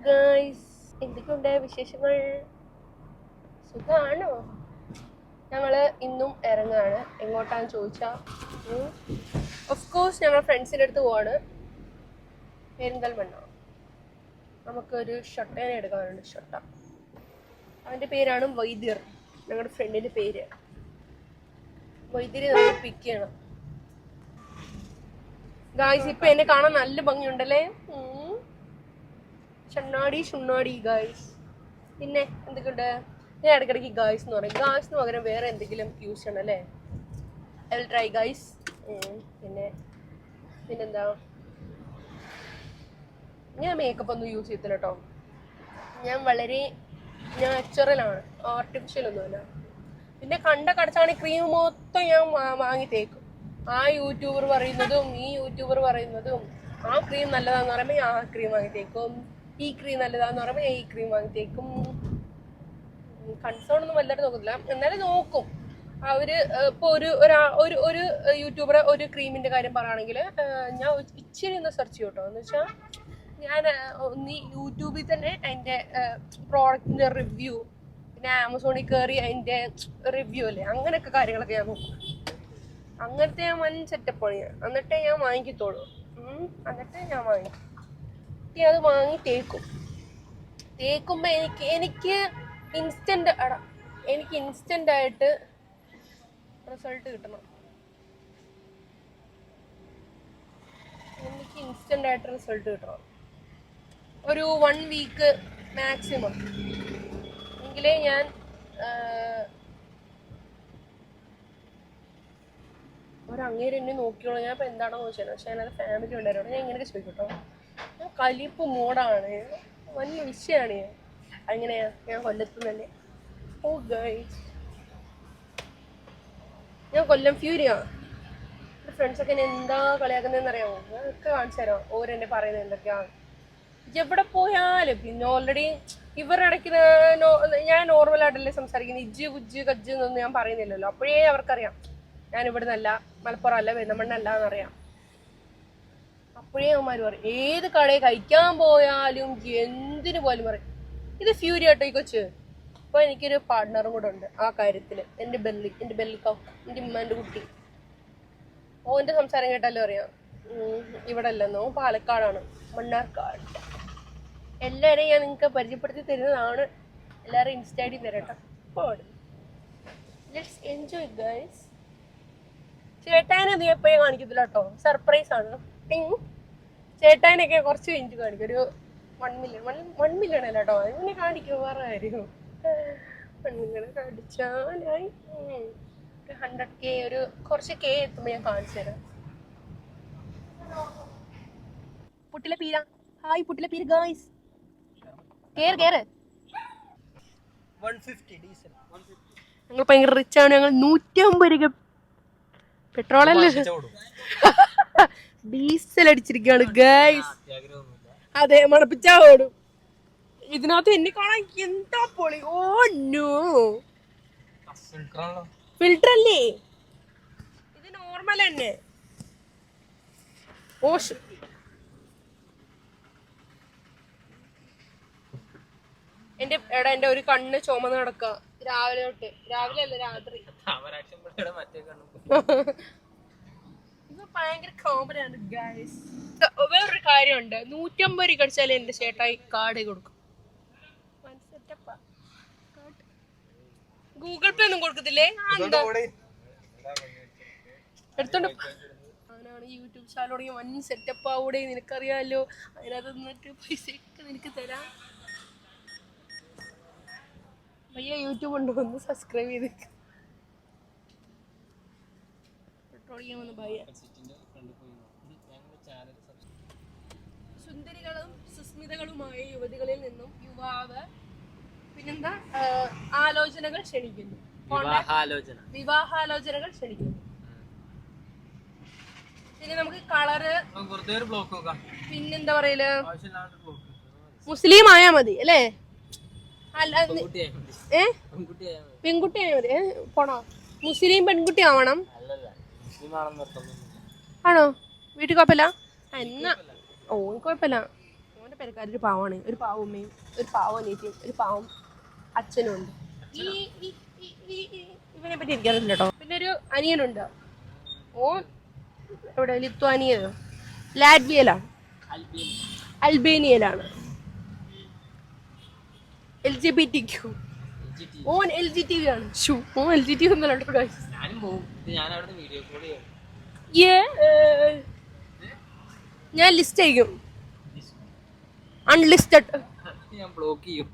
Guys, എന്തൊക്കെയുണ്ട് വിശേഷങ്ങൾ? സുഖമാണോ? ഞങ്ങള് ഇന്നും ഇറങ്ങുകയാണ്. എങ്ങോട്ടാന്ന് ചോദിച്ചാൽ ഓഫ് കോഴ്സ് ഞങ്ങൾ ഫ്രണ്ട്സിൻ്റെ അടുത്ത് പോവാണ്. പെരിന്തൽമണ്ണ. നമുക്കൊരു ഷൊട്ടേനെ എടുക്കാനുണ്ട്. ഷൊട്ട, അവൻ്റെ പേരാണ് വൈദ്യർ. ഞങ്ങളുടെ ഫ്രണ്ടിൻ്റെ പേര് വൈദ്യരെ നമുക്ക് പിക്ക് ചെയ്യണം. ഗായ്സ്, ഇപ്പൊ എന്നെ കാണാൻ നല്ല ഭംഗിയുണ്ടല്ലേ? ഷണ്ണാടി ഗായ്സ്. പിന്നെ എന്തൊക്കെയുണ്ട്? ഞാൻ ഇടയ്ക്കിടയ്ക്ക് ഗായ്സ് എന്ന് പറയും. ഗായ്സിന് പകരം വേറെ എന്തെങ്കിലും യൂസ് ചെയ്യണം അല്ലേ? I will try guys. പിന്നെന്താ, ഞാൻ മേക്കപ്പ് ഒന്നും യൂസ് ചെയ്യത്തില്ല കേട്ടോ. ഞാൻ വളരെ നാച്ചുറലാണ്, ആർട്ടിഫിഷ്യൽ ഒന്നുമല്ല. പിന്നെ കടച്ചാണി ക്രീം മൊത്തം ഞാൻ വാങ്ങി തേക്കും. ആ യൂട്യൂബർ പറയുന്നതും ഈ യൂട്യൂബർ പറയുന്നതും, ആ ക്രീം നല്ലതാന്ന് പറയുമ്പോൾ ആ ക്രീം വാങ്ങി തേക്കും, ഈ ക്രീം നല്ലതാന്ന് പറയുമ്പോൾ ഈ ക്രീം വാങ്ങി തേക്കും. കൺസേൺ ഒന്നും വല്ലാതെ നോക്കത്തില്ല, എന്നാലും നോക്കും. അവര് ഇപ്പൊ ഒരു യൂട്യൂബർ ഒരു ക്രീമിന്റെ കാര്യം പറയുകയാണെങ്കിൽ ഞാൻ ഇച്ചിരി ഒന്ന് സെർച്ച് ചെയ്യും കേട്ടോ. എന്ന് വെച്ചാൽ ഞാൻ യൂട്യൂബിൽ തന്നെ അതിന്റെ പ്രോഡക്റ്റിന്റെ റിവ്യൂ, പിന്നെ ആമസോണിൽ കയറി അതിന്റെ റിവ്യൂ അല്ലേ, അങ്ങനെയൊക്കെ കാര്യങ്ങളൊക്കെ ഞാൻ നോക്കും. അങ്ങനത്തെ ഞാൻ വൻ സെറ്റപ്പാണ് ഞാൻ. എന്നിട്ടേ ഞാൻ വാങ്ങിക്കത്തോളൂ. എന്നിട്ട് ഞാൻ വാങ്ങിക്കും. അത് വാങ്ങി തേക്കുമ്പോ എനിക്ക് ഇൻസ്റ്റന്റ് ആയിട്ട് റിസൾട്ട് കിട്ടണം. ഒരു 1 വീക്ക് മാക്സിമം എങ്കിലേ ഞാൻ അങ്ങേര് എന്നെ നോക്കിയോളൂ. ഞാൻ ഇപ്പൊ എന്താണോ ചോദിച്ചത്, പക്ഷെ അതിനകത്ത് ഫാമിലി ഉണ്ടായിരുന്നു. ഞാൻ ഇങ്ങനെയൊക്കെ ചോദിക്കട്ടോ. ഞാൻ കലിപ്പ് മൂടാണ്, വലിയ വിഷയമാണ് ഞാൻ. അങ്ങനെയാ, ഞാൻ കൊല്ലത്തുനിന്നല്ലേ. ഓ ഗൈസ്, ഞാൻ കൊല്ലം ഫ്യൂരിയാ. എൻ്റെ ഫ്രണ്ട്സൊക്കെ എന്നെ എന്താ കളിയാക്കുന്നതെന്ന് അറിയാമോ? ഞാനൊക്കെ കാണിച്ചു തരാം ഓരെന്നെ പറയുന്നത് എന്തൊക്കെയാണ്. എവിടെ പോയാലും പിന്നെ ഓൾറെഡി ഇവരുടെ ഇടയ്ക്ക് ഞാൻ നോർമലായിട്ടല്ലേ സംസാരിക്കുന്നത്. ഇജ്ജ് ഉജ്ജ് കജ്ജ് എന്നൊന്നും ഞാൻ പറയുന്നില്ലല്ലോ. അപ്പോഴേ അവർക്കറിയാം ഞാൻ ഇവിടുന്നല്ല, മലപ്പുറം അല്ല, പെരുന്തൽമണ്ണ അല്ല എന്നറിയാം. അപ്പോഴേ അവന്മാർ പറയും, ഏത് കടയിൽ കഴിക്കാൻ പോയാലും എന്തിനു പോലും പറയും ഇത് ഫ്യൂരി ആട്ടോ ഈ കൊച്ച്. അപ്പൊ എനിക്കൊരു പാർട്ട്ണറും കൂടെ ഉണ്ട് ആ കാര്യത്തില്. എൻ്റെ ബെല്ലിക്കോ, എൻ്റെ ഉമ്മൻ്റെ കുട്ടി. ഓന്റെ സംസാരം കേട്ടാലും അറിയാം ഇവിടെ അല്ലെന്നോ, പാലക്കാടാണ്, മണ്ണാർക്കാട്. എല്ലാവരെയും ഞാൻ നിങ്ങൾക്ക് പരിചയപ്പെടുത്തി തരുന്നതാണ്. എല്ലാവരും ഇൻസ്റ്റ ഐ ഡി തരട്ടോ. Let's enjoy guys. ചേട്ടായിനെ നീ എപ്പോഴും കാണിക്കത്തില്ല കേട്ടോ, സർപ്രൈസ് ആണ്. ചേട്ടായിനൊക്കെ കുറച്ച് കഴിഞ്ഞ് കാണിക്കും. ഒരു 1 മില്യൺ അല്ല കേട്ടോ, അങ്ങനെ കാണിക്കും. വേറെ കാര്യം 1 മില്യൺ കാണിച്ചാലായി. 100K ഒരു കുറച്ച് K എത്തുമ്പോൾ ഞാൻ കാണിച്ചു തരാം. പുട്ടിലെ പീര. ഹായ് പുട്ടിലെ പീര ഗായ്സ്. കേറ് 150 ഡീസൽ. ഞങ്ങൾ ഭയങ്കര റിച്ച് ആണ്. ഞങ്ങൾ 150 രൂപ പെട്രോളല്ലേ ഡീസൽ അടിച്ചിരിക്കുകയാണ് ഗൈസ്. അതെ, മണപ്പിച്ചാ ഓടും. ഇതിനകത്ത് എന്നെ കാണാൻ എന്താ പൊളി. ഓ നോ, ഫിൽട്ടർ അല്ലേ ഇത്, നോർമൽ തന്നെ. ഓ എന്റെ ഒരു കണ്ണ് ചുമന്ന് കിടക്കുക രാവിലെ തൊട്ട്. രാവിലെ അല്ല, രാത്രി. ഇത് ഭയങ്കര കോമഡിയാണ് ഗൈസ്. വേറൊരു കാര്യമുണ്ട്, 150 രൂപ അടിച്ചാലേ എന്റെ ചേട്ടായി കാർഡ് കൊടുക്കും. ഗൂഗിൾ പേ ഒന്നും കൊടുക്കത്തില്ലേ? എടുത്തോണ്ട് അവനാണ് യൂട്യൂബ് ചാനൽ തുടങ്ങി വൻ സെറ്റപ്പ് ആവൂടെ, നിനക്കറിയാലോ. അതിനകത്ത് നിന്നിട്ട് പൈസ ഒക്കെ നിനക്ക് തരാം. ഭയ്യ യൂട്യൂബ് ഉണ്ടോ, ഒന്ന് സബ്സ്ക്രൈബ് ചെയ്തേക്ക്. പെട്രോൾ ചെയ്യാമെന്ന് ഭയ്യ. സുന്ദരികളും സുസ്മിതകളുമായ യുവതികളിൽ നിന്നും യുവാവ് പിന്നെന്താ ആലോചനകൾ ക്ഷണിക്കുന്നു. വിവാഹാലോചനകൾ ക്ഷണിക്കുന്നു. പിന്നെ നമുക്ക് കളറ്, പിന്നെന്താ പറയല്, മുസ്ലിം ആയാ മതി അല്ലേ? പെൺകുട്ടിയായ മതി. പോണോ? മുസ്ലിം പെൺകുട്ടി ആവണം ആണോ? വീട്ടിൽ കുഴപ്പമില്ല എന്നാ? ഓ കുഴപ്പമില്ല, ഓന്റെ പേരക്കാരൊരു പാവമാണ്, ഒരു പാവം ഉമ്മയും ഒരു പാവം അനിയത്തിയും ഒരു പാവം അച്ഛനും ഉണ്ട്. ഇവനെ പറ്റി എനിക്കറിയില്ല കേട്ടോ. പിന്നെ ഒരു അനിയനുണ്ട്, ഓൻ എവിടെ ലിത്വാനിയയിലോ ലാറ്റ്വിയയിലാണ്, അൽബേനിയയിലാണ്. LGBTQ ഓൻ LGTV ആണ്. ഓൻ LGTV ഒന്നല്ലോ. ഞാൻ ലിസ്റ്റ് അയക്കും, അൺലിസ്റ്റഡ്. ഞാൻ ബ്ലോക്ക് ചെയ്യും.